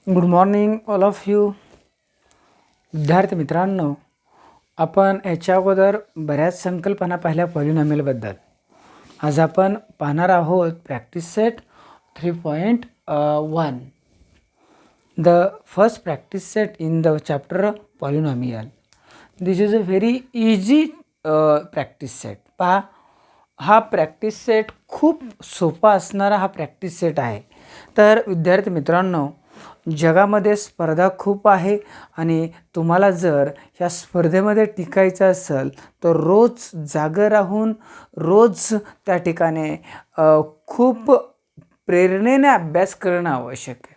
Good morning all of you. विद्यार्थी मित्रांनो, आपण याच्या अगोदर बऱ्याच संकल्पना पाहिल्या पॉलिनॉमियलबद्दल. आज आपण पाहणार आहोत practice set 3.1. The first practice set in the chapter polynomial. This is a very easy practice set. पहा, हा प्रॅक्टिस सेट खूप सोपा असणारा हा प्रॅक्टिस सेट आहे. तर विद्यार्थी मित्रांनो, जगामध्ये स्पर्धा खूप आहे आणि तुम्हाला जर या स्पर्धेमध्ये टिकायचं असेल तर रोज जागं राहून रोज त्या ठिकाणी खूप प्रेरणेने अभ्यास करणं आवश्यक आहे.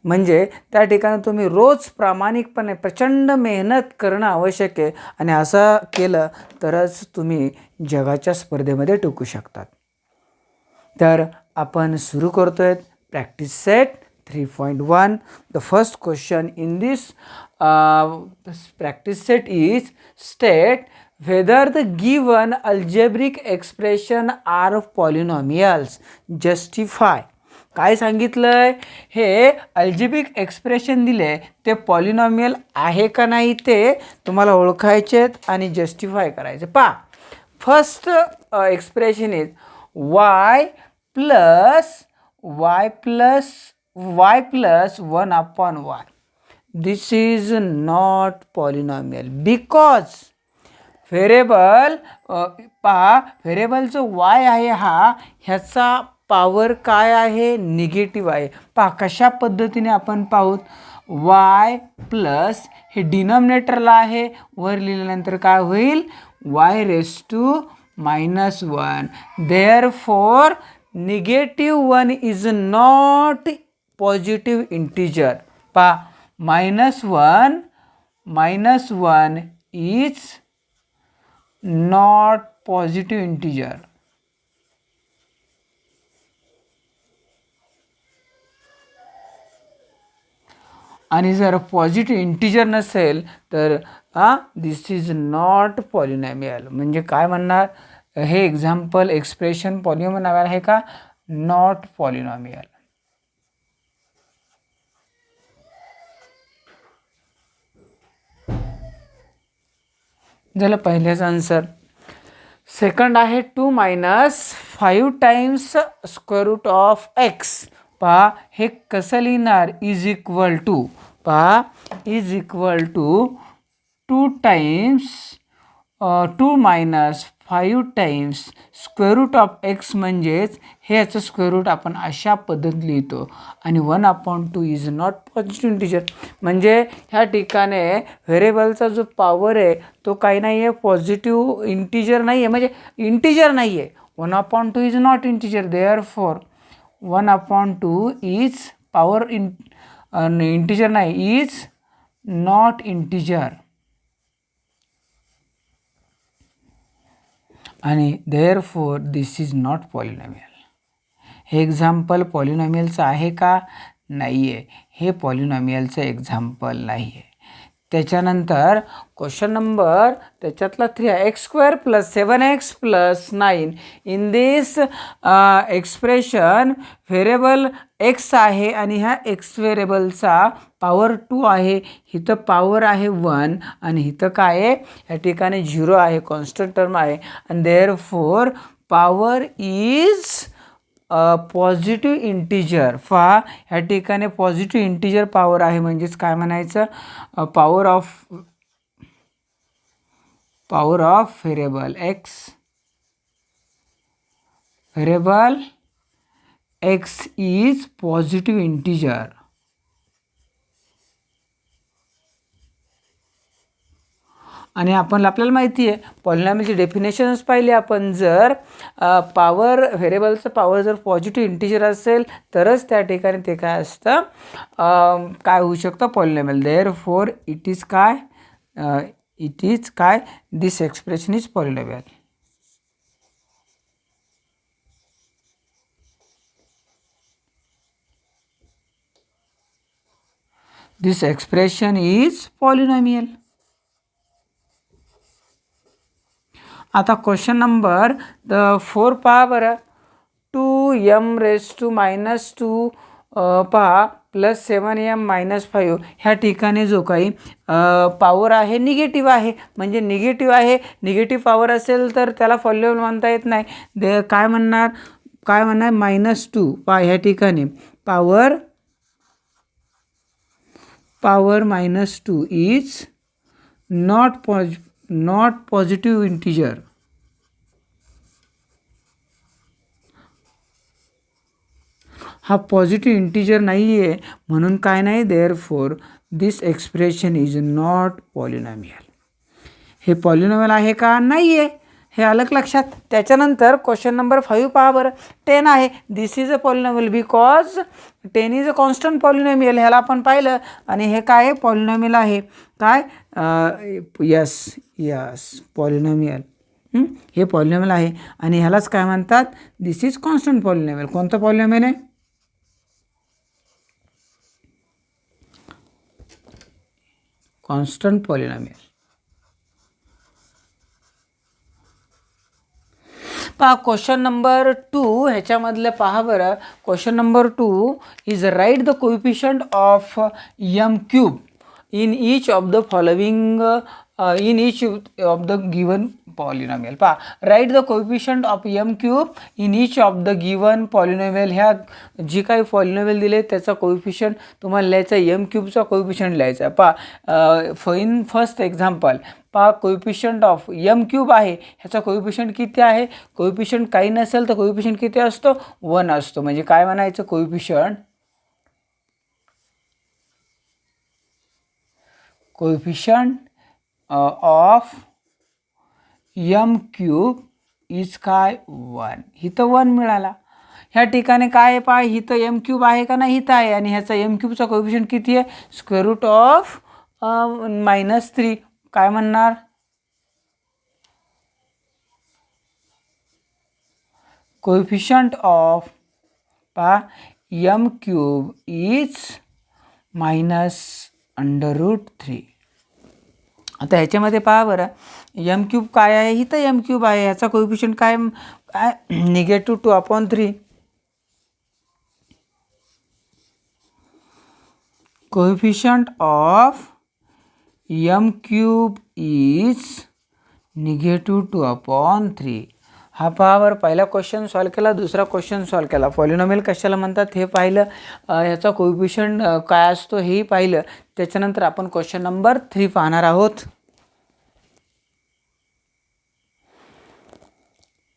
म्हणजे त्या ठिकाणी तुम्ही रोज प्रामाणिकपणे प्रचंड मेहनत करणं आवश्यक आहे आणि असं केलं तरच तुम्ही जगाच्या स्पर्धेमध्ये टिकू शकतात. तर आपण सुरू करतोय practice set 3.1. The first question in this practice set is state whether the given algebraic expression are polynomials. Justify. काय सांगितलंय? हे अल्जेब्रिक एक्सप्रेशन दिले ते पॉलिनॉमियल आहे का नाही ते तुम्हाला ओळखायचे आणि जस्टिफाय करायचे. पहा, first expression is y plus 1 upon y. This is not polynomial because variable पहा, व्हेरिएबलचं y आहे हा, ह्याचा पॉवर काय आहे? निगेटिव्ह आहे. पहा कशा पद्धतीने आपण पाहूत. y प्लस हे डिनॉमिनेटरला आहे, वर लिहिल्यानंतर काय होईल? y⁻⁻1. Therefore -1 is not positive integer. पहा, -1 is not positive integer. आणि जर पॉझिटिव्ह इंटिजर नसेल तर दिस इज नॉट पॉलिनॉमियल. म्हणजे काय म्हणणार? हे एक्झाम्पल एक्सप्रेशन पॉलिनॉमियल आहे का? Not polynomial. झालं पहिल्याचा आन्सर. सेकंड आहे 2 - 5 times square root of x. पहा, हे कसं लिहिणार? Is equal to. पहा, is equal to 2 times 2 - 5 times square root of x म्हणजेच हे याचं स्क्वेअर रूट आपण अशा पद्धतीने लिहितो. आणि 1/2 इज नॉट पॉझिटिव्ह इंटिजर. म्हणजे ह्या ठिकाणी व्हेरिएबलचा जो पॉवर आहे तो काही नाही आहे, पॉझिटिव्ह इंटिजर नाही आहे, म्हणजे इंटिजर नाही आहे. 1/2 is not integer. Therefore 1/2 is power integer नाही, इज नॉट इंटिजर. आणि therefore this is not polynomial. हे एक्झाम्पल पॉलिनॉमियलचं आहे का? नाही आहे. हे पॉलिनॉमियलचं एक्झाम्पल नाही आहे. त्याच्यानंतर क्वेश्चन नंबर त्याच्यातला 3 आहे. x² + 7x + 9. In this expression variable x आहे आणि ह्या x व्हेरिएबलचा पॉवर 2 आहे. इथं पॉवर आहे 1 आणि इथं काय आहे? या ठिकाणी 0 आहे, कॉन्स्टंट टर्म आहे. आणि therefore power is positive integer. पहा, ह्या ठिकाणी पॉझिटिव्ह इंटिजर पॉवर आहे म्हणजेच काय म्हणायचं? Power of variable x is positive integer. आणि आपल्याला माहिती आहे पॉलिनॉमियलची डेफिनेशन्स पाहिली आपण. जर पॉवर व्हेरिएबलचं पॉवर जर पॉझिटिव्ह इंटिजर असेल तरच त्या ठिकाणी ते काय असतं, काय होऊ शकतं? पॉलिनॉमियल. देअरफॉर इट इज काय? This expression is polynomial. This expression is polynomial. आता क्वेश्चन नंबर 4 पहा बरं. 2m⁻². पहा, +7m-5 ह्या ठिकाणी जो काही पॉवर आहे निगेटिव्ह आहे, म्हणजे निगेटिव्ह आहे, निगेटिव्ह पॉवर असेल तर त्याला पॉलिनॉमियल म्हणता येत नाही. काय म्हणणार -2 ह्या ठिकाणी power -2 is not positive integer. हा पॉझिटिव्ह इंटिजर नाही आहे, म्हणून काय नाही, therefore this expression is not polynomial. हे पॉलिनॉमियल आहे का, नाही आहे, हे आलं लक्षात. त्याच्यानंतर क्वेश्चन नंबर 5 पहा बरं. 10 आहे, this is a polynomial because 10 is a constant polynomial. ह्याला आपण पाहिलं आणि हे काय पॉलिनॉमियल आहे, काय यस पॉलिनॉमियल. हे पॉलिनॉमियल आहे आणि ह्यालाच काय म्हणतात, दिस इज कॉन्स्टंट पॉलिनॉमियल. कोणतं पॉलिनॉमियल आहे, कॉन्स्टंट पॉलिनॉमियल. पहा क्वेश्चन नंबर 2 ह्याच्यामधलं पहा बरं. Question number 2 is write the coefficient of m³ in each of the following in each of the given polynomial. पहा, write the coefficient of m³ in each of the given polynomial. ह्या जी काही polynomial दिले त्याचा coefficient तुम्हाला लिहायचा, m³ coefficient लिहायचा. पहा इन फर्स्ट एक्झाम्पल पहा, कोएफिशियंट ऑफ m³ आहे, ह्याचा कोएफिशियंट किती आहे, कोएफिशियंट काही नसेल तर कोएफिशियंट किती असतो, 1 असतो. म्हणजे काय म्हणायचं, कोएफिशियंट ऑफ m³ इज काय 1. इथं 1 मिळाला. ह्या ठिकाणी काय आहे पहा, इथं m³ आहे का नाही, इथं आहे, आणि ह्याचा m³ कोएफिशियंट किती आहे, स्क्वेअर रूट ऑफ -3. काय म्हणणार, कोएफिशियंट ऑफ पहा m³ इज -√3. आता ह्याच्यामध्ये पहा बरं, m³ काय आहे, इथं m³ आहे, ह्याचा कोएफिशियंट काय -2/3. Coefficient of m³ is -2/3. हा पहा बरं, पहिला क्वेश्चन सॉल्व केला, दुसरा क्वेश्चन सॉल्व केला. पॉलिनॉमियल कशाला म्हणतात हे पाहिलं, ह्याचा कोएफिशियंट काय असतो हेही पाहिलं. त्याच्यानंतर आपण क्वेश्चन नंबर 3 पाहणार आहोत.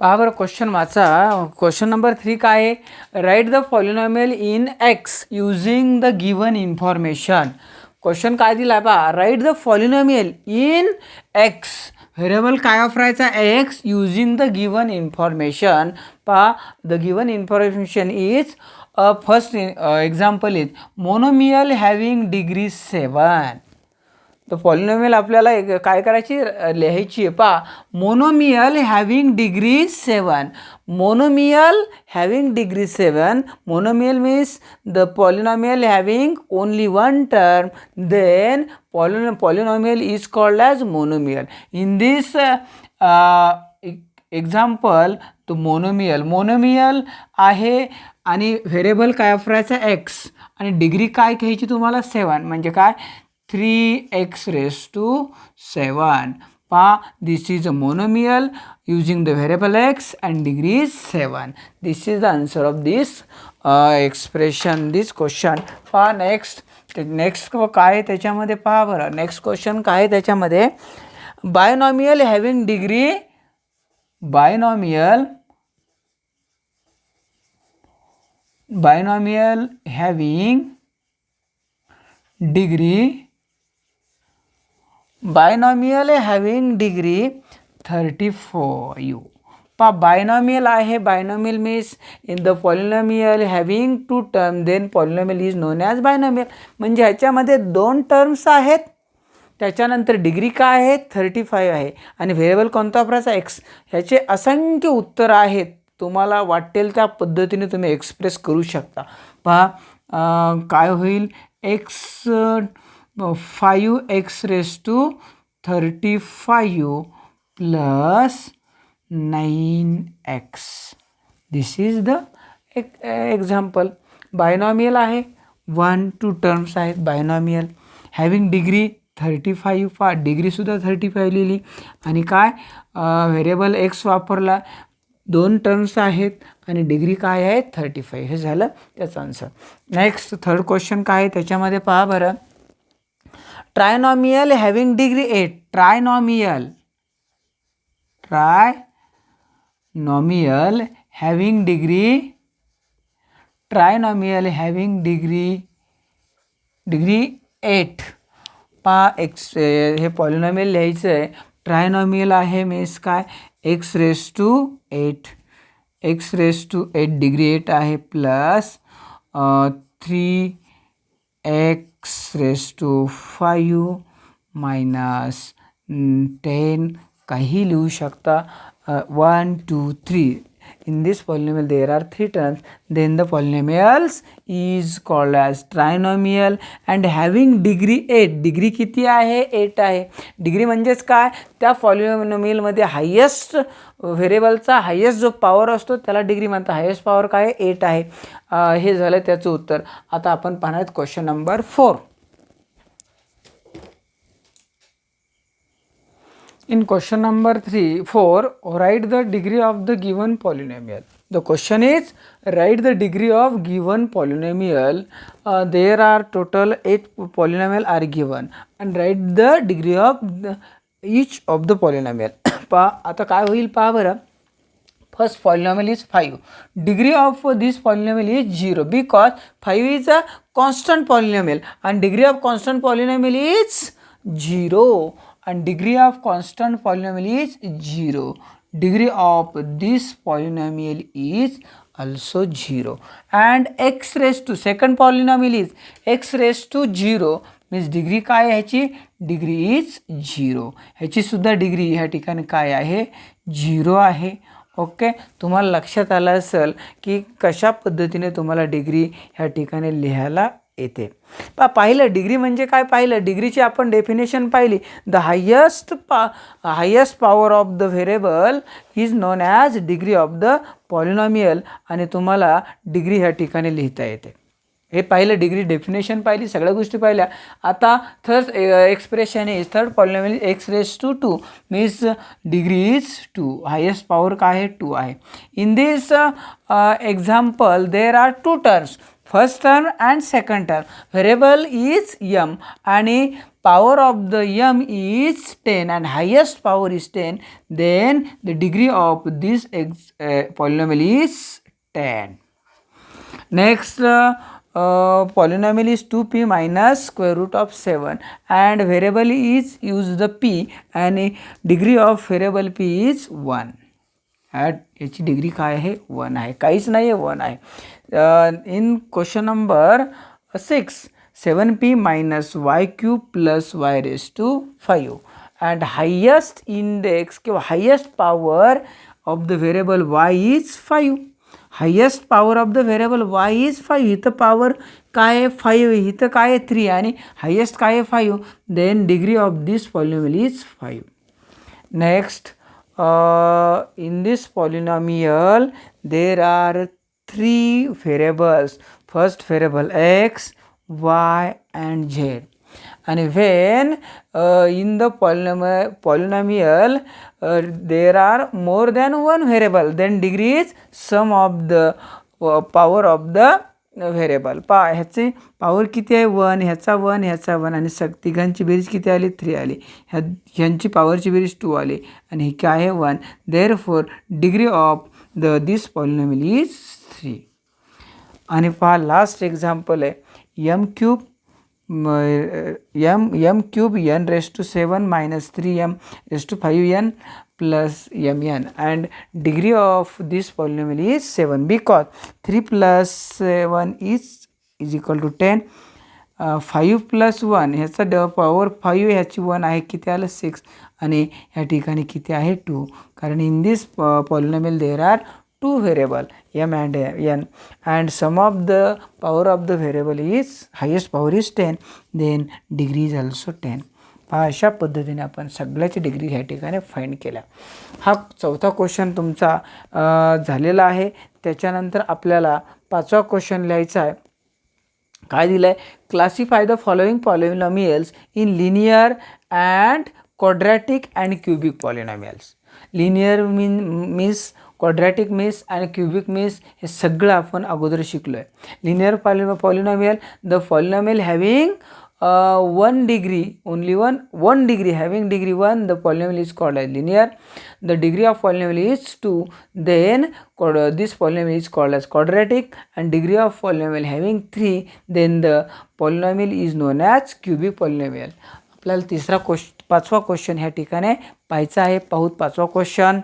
पहा बरं, क्वेश्चन वाचा. क्वेश्चन नंबर 3 काय आहे, write the polynomial in x using the given information. Question काय दिला आहे पहा, write the polynomial in x, variable काय वापरायचा, x, using the given information. पहा, the given information is first example is monomial having degree 7. तर polynomial आपल्याला काय करायची, लिहायची आहे. पहा, monomial having degree 7. Monomial having degree 7. Monomial means the polynomial having only one term, then polynomial is called as monomial. In this example तो monomial आहे आणि व्हेरिएबल काय वापरायचा, एक्स, आणि डिग्री काय घ्यायची तुम्हाला, 7. म्हणजे काय, 3x⁻7. पहा, this is a monomial using the variable x and degree is 7. This is the answer of this expression, this question. पहा नेक्स्ट काय त्याच्यामध्ये, पहा बरं, नेक्स्ट क्वेश्चन काय त्याच्यामध्ये, binomial having degree, binomial having degree 34. पहा, बायनॉमियल आहे, binomial means in the polynomial having 2 term, then polynomial is known as binomial. म्हणजे ह्याच्यामध्ये 2 टर्म्स आहेत, त्याच्यानंतर डिग्री काय आहे, 35 आहे, आणि व्हेरिएबल कोणता वापरायचा, एक्स. ह्याचे असंख्य उत्तर आहेत, तुम्हाला वाटेल त्या पद्धतीने तुम्ही एक्सप्रेस करू शकता. पहा काय होईल, x5x⁻35 plus 9x. This is the example. Binomial आहे, 1 2 टर्म्स आहेत बायनॉमियल. हॅविंग डिग्री 35 पहा डिग्रीसुद्धा 35 लिहिली आणि काय व्हेरिएबल एक्स वापरला. 2 टर्म्स आहेत आणि डिग्री काय आहे 35. हे झालं त्याचं आन्सर. नेक्स्ट थर्ड क्वेश्चन काय आहे त्याच्यामध्ये पहा बरं. Trinomial having degree 8. Trinomial having degree 8. पहा एक्स हे पॉलिनॉमियल लिहायचं आहे. ट्रायनॉमियल आहे मीन्स काय एक्स रेस टू 8 डिग्री 8 आहे plus 3x race to 5 minus 10 काही लिहू शकता. 1 2 3. In this polynomial there are 3 terms, then the polynomials is called as trinomial and having degree 8. Degree किती आहे 8 आहे. डिग्री म्हणजेच काय त्या पॉलिनॉमियलमध्ये हायेस्ट व्हेरिएबलचा हायेस्ट जो पॉवर असतो त्याला डिग्री म्हणतात. हायेस्ट पॉवर काय 8 आहे. हे झालं त्याचं उत्तर. आता आपण पाहणार question number 4. In question number 4, write the degree of the given polynomial. The question is write the degree of given polynomial. There are total 8 polynomial are given and write the degree of each of the polynomial. पहा आता काय होईल पहा बरं. First polynomial is 5. Degree of this polynomial is 0 because 5 is a constant polynomial and degree of constant polynomial is 0. And degree of constant polynomial is 0. Degree of this polynomial is also 0. And x raised to second polynomial is x raised to 0 means degree काय ह्याची degree is 0. ह्याची सुद्धा degree ह्या ठिकाणी काय आहे 0 आहे. Okay तुम्हाला लक्षात आलं असेल की कशा पद्धतीने तुम्हाला डिग्री ह्या ठिकाणी लिहायला येते. पाहिलं डिग्री म्हणजे काय पाहिलं डिग्रीची आपण डेफिनेशन पाहिली. The highest power of the variable is known as degree of the polynomial आणि तुम्हाला डिग्री ह्या ठिकाणी लिहिता येते. हे पाहिलं डिग्री डेफिनेशन पाहिली सगळ्या गोष्टी पाहिल्या. आता third expression is third polynomial x raise to 2 means degree is 2. Highest power काय आहे 2 आहे. In this example there are 2 terms. First term and second term. Variable is m आणि power of the m is 10 and highest power is 10. Then the degree of this polynomial is 10. Next polynomial is 2p minus square root of 7 and variable is use the p and degree of variable p is 1. याची degree काय आहे 1 आहे. काहीच नाही आहे 1 आहे. In question number 6 7p minus y cube plus y raised to 5 and highest index किंवा highest power of the variable y is 5. Highest power of the variable y is 5. इथं पॉवर काय आहे 5 इथं काय आहे 3 आणि हायेस्ट काय आहे 5. Then degree of this polynomial is 5. Next in this polynomial there are 3 variables. First variable x y and z and when in the polynomial there are more than one variable then degree is sum of the power of the variable. ह्याची power किती आहे 1 ह्याचा 1 ह्याचा 1 आणि तिघांची बेरीज किती आली 3 आली. ह्यांची पॉवरची बेरीज 2 आली आणि ही काय आहे 1. Therefore degree of this polynomial is 3. आणि पहा लास्ट एक्झाम्पल आहे m cube n raised to 7 minus 3m raised to 5n plus mn and degree of this polynomial is 7 because 3 plus 7 is equal to 10. 5 plus 1 ह्याचा power 5 ह्याची 1 आहे किती आलं 6 आणि ह्या ठिकाणी किती आहे 2 कारण in this polynomial there are 2 variable m and n and sum of the power of the variable is highest power is 10 then degree is also 10. अशा पद्धतीने आपण सगळ्याची डिग्री ह्या ठिकाणी फाइंड केल्या. हा चौथा क्वेश्चन तुमचा झालेला आहे. त्याच्यानंतर आपल्याला पाचवा क्वेश्चन लिहायचा आहे. काय दिलं आहे, classify the following polynomials in linear and quadratic and cubic polynomials. Linear means, quadratic means आणि क्युबिक मीन्स हे सगळं आपण अगोदर शिकलो आहे. Linear polynomial, the polynomial having 1 degree, only one degree, having degree 1, the polynomial is called as linear. The degree of polynomial is 2, then this polynomial is called as quadratic, and degree of polynomial having 3, then the polynomial is known as cubic polynomial. आपल्याला पाचवा question ह्या ठिकाणी पाहायचा आहे. पाहूत पाचवा question.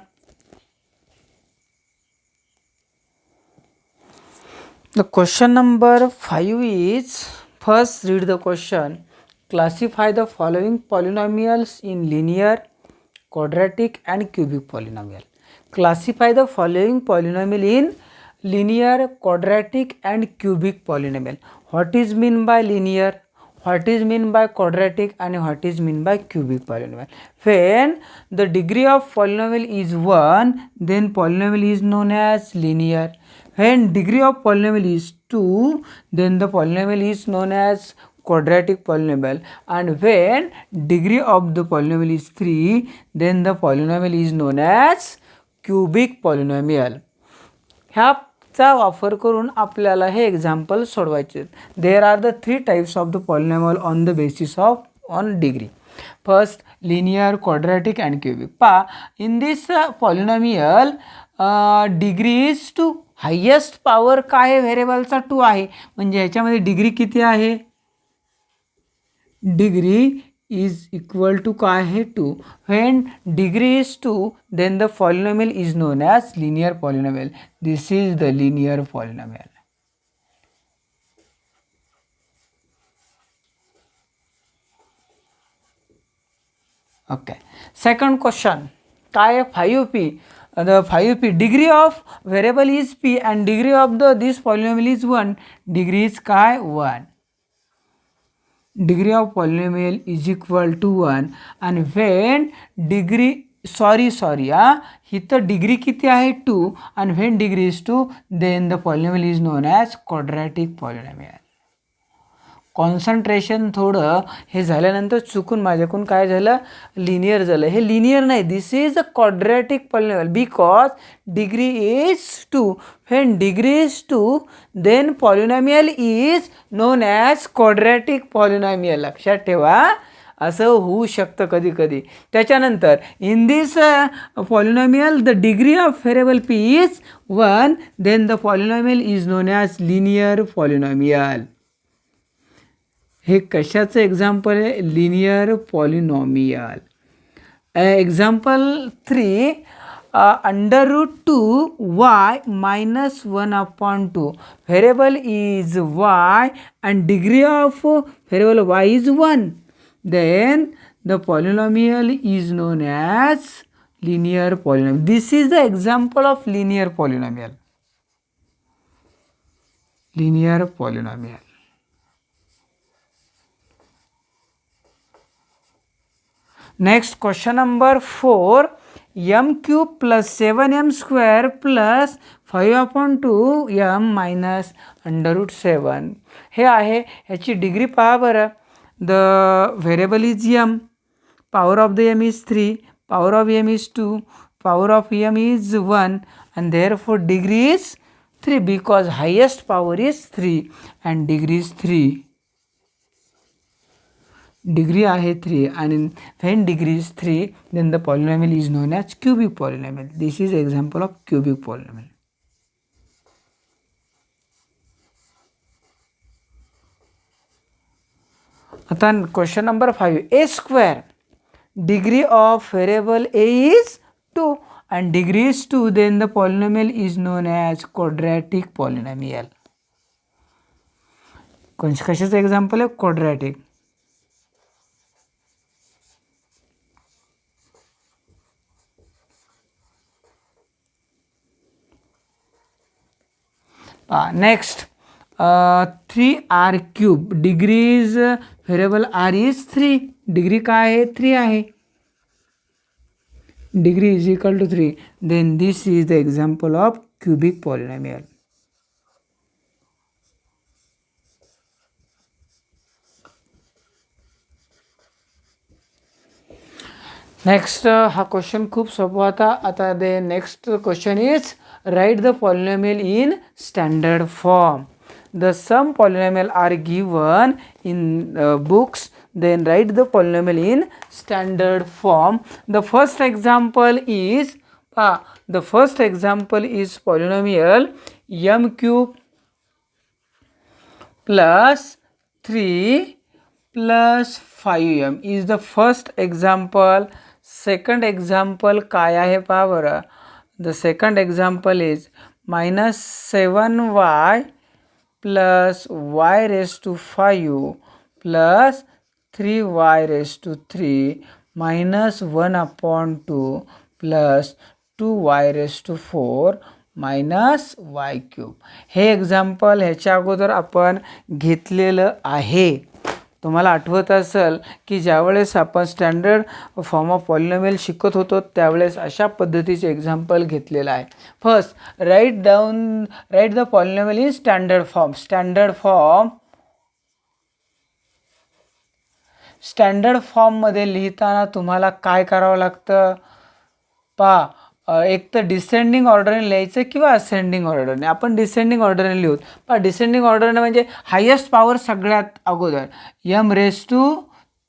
The question number 5 is, first read the question. Classify the following polynomials in linear, quadratic and cubic polynomial. Classify the following polynomial in linear, quadratic and cubic polynomial. What is mean by linear, what is mean by quadratic and what is mean by cubic polynomial? When the degree of polynomial is 1, then polynomial is known as linear. When degree of polynomial is 2, then the polynomial is known as quadratic polynomial, and when degree of the polynomial is 3, then the polynomial is known as cubic polynomial. ह्याचा वापर करून आपल्याला हे example सोडवायचे. There are the 3 types of the polynomial on the basis of on degree. First linear, quadratic and cubic. पहा, in this polynomial degree is 2. Highest power काय आहे, व्हेरिएबलचा 2 आहे, म्हणजे ह्याच्यामध्ये डिग्री किती आहे, डिग्री इज इक्वल टू काय आहे, 2. When degree is 2, then the polynomial is known as linear polynomial. This is the linear polynomial. Okay. Second question काय आहे, 5p. The 5p, degree of variable is p and degree of this polynomial is 1. Degree is काय, 1. Degree of polynomial is equal to 1, and when degree sorry इथं degree किती आहे, 2, and when degree is 2, then the polynomial is known as quadratic polynomial. Concentration थोडं हे झाल्यानंतर चुकून माझ्याकडून काय झालं, लिनियर झालं. हे लिनियर नाही, this is a quadratic polynomial because degree is 2. When degree is 2, then polynomial is known as quadratic polynomial. लक्षात ठेवा, असं होऊ शकतं कधी कधी. त्याच्यानंतर in this polynomial the degree of variable P is 1, then the polynomial is known as linear polynomial. हे कशाचं एक्झाम्पल आहे, linear polynomial. Example 3, √2 y minus 1/2. Variable is y and degree of variable y is 1. Then the polynomial is known as linear polynomial. This is the example of linear polynomial. Linear polynomial. Next question number 4, m cube plus 7m square plus 5/2 m minus √7. हे आहे, ह्याची degree पहा बरं. The variable is m, power of the m is 3, power of m is 2, power of m is 1, and therefore degree is 3 because highest power is 3 and degree is 3. Degree आहे 3, आणि when degree is 3, then the polynomial is known as cubic polynomial. This is example of cubic polynomial. आता question number 5, a square, degree of variable a is 2 and degree is 2, then the polynomial is known as quadratic polynomial. कशाचं example आहे, quadratic. Next 3r cube, degree is variable r is 3. Degree काय आहे, 3 आहे. Degree is equal to 3, then this is the example of cubic polynomial. Next हा question खूप सोपा होता. आता the next question is write the polynomial in standard form. The sum polynomial are given in books, then write the polynomial in standard form. The first example is polynomial m cube plus 3 plus 5m is the first example. Second example काय आहे पहा बरं. The second example is minus 7y plus y raised to 5 plus 3y raised to 3 minus 1/2 plus 2y raised to 4 minus Y cube. हे example ह्याच्या अगोदर आपण घेतलेलं आहे. तुम्हाला आठवत असेल की ज्यावेळेस आपण स्टँडर्ड फॉर्म ऑफ पॉलिनॉमियल शिकत होतो त्यावेळेस अशा पद्धतीचे एक्झाम्पल घेतलेलं आहे. First right the polynomial in standard form. Standard फॉर्ममध्ये लिहिताना तुम्हाला काय करावं लागतं पहा. एक तर डिसेंडिंग ऑर्डरने लिहायचं किंवा असेंडिंग ऑर्डरने. आपण डिसेंडिंग ऑर्डरने लिहूत. पण डिसेंडिंग ऑर्डरने म्हणजे हायेस्ट पॉवर सगळ्यात अगोदर m raise to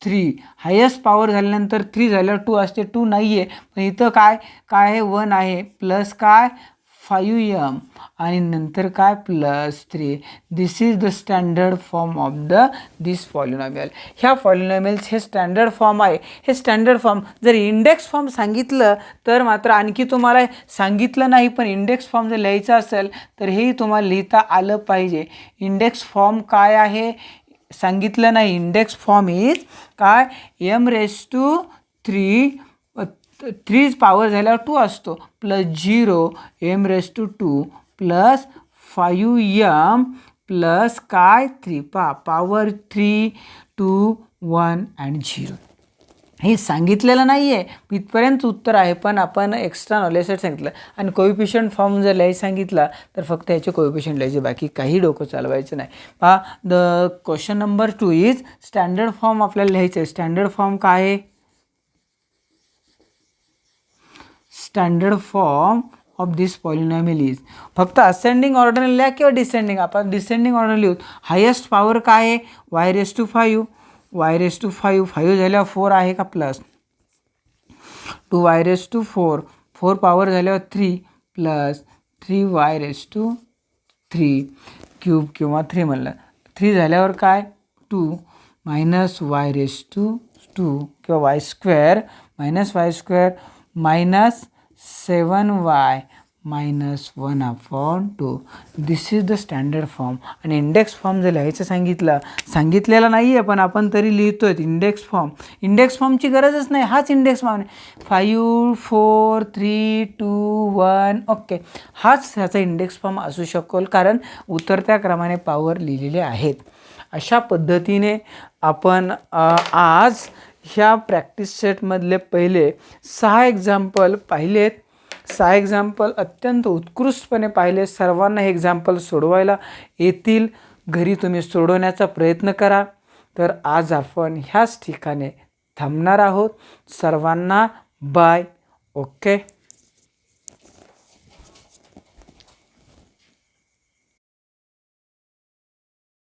3. Highest power झाल्यानंतर 3 झाल्यावर 2 असते. 2 नाही आहे पण इथं काय आहे 1 आहे प्लस काय 5m आणि नंतर काय plus 3. This is the standard form of this polynomial. ह्या पॉलिनॉमियल्स हे स्टँडर्ड फॉर्म आहे. हे स्टँडर्ड फॉर्म जर इंडेक्स फॉर्म सांगितलं तर मात्र आणखी तुम्हाला सांगितलं नाही पण इंडेक्स फॉर्म जर लिहायचं असेल तर हेही तुम्हाला लिहिता आलं पाहिजे. इंडेक्स फॉर्म काय आहे सांगितलं नाही. इंडेक्स फॉर्म इज काय m रेस टू 3 पॉवर झाल्यावर 2 असतो plus 0 m raise to 2 plus 5m plus काय 3 पॉवर 3 2 1 अँड 0. हे सांगितलेलं नाही आहे इथपर्यंत उत्तर आहे पण आपण एक्स्ट्रा नॉलेजसाठी सांगितलं. आणि कोइफिशियंट फॉर्म जर लिहायला सांगितला तर फक्त ह्याचे कोइफिशियंट लिहायचे बाकी काही डोकं चालवायचं नाही. पहा the question number 2 is standard form आपल्याला लिहायचं आहे. स्टँडर्ड फॉर्म काय आहे. Standard form of this polynomial is फक्त असेंडिंग ऑर्डरने लिहा किंवा डिसेंडिंग. आपण डिसेंडिंग ऑर्डर लिहू. हायेस्ट पॉवर काय आहे y raise to 5 y raise to 5 झाल्यावर 4 आहे का plus 2y raise to 4 power झाल्यावर 3 plus 3y race to 3 cube किंवा 3 म्हणलं 3 झाल्यावर काय 2 मायनस y रेस टू 2 किंवा y square minus y square minus 7y minus 1/2. This is the standard form. आणि इंडेक्स फॉर्म जर लिहायचं सांगितलेलं नाही आहे पण आपण तरी लिहितोय इंडेक्स फॉर्म. इंडेक्स फॉर्मची गरजच नाही. हाच इंडेक्स फॉर्म आहे 5 4 3 2 1. ओके हाच ह्याचा इंडेक्स फॉर्म असू शकेल कारण उतरत्या क्रमाने पॉवर लिहिलेले आहेत. अशा पद्धतीने आपण आज ह्या प्रॅक्टिस सेटमधले पहिले 6 एक्झाम्पल पाहिलेत. 6 एक्झाम्पल अत्यंत उत्कृष्टपणे पाहिले. सर्वांना हे एक्झाम्पल सोडवायला येतील. घरी तुम्ही सोडवण्याचा प्रयत्न करा. तर आज आपण ह्याच ठिकाणी थांबणार आहोत. सर्वांना बाय. ओके.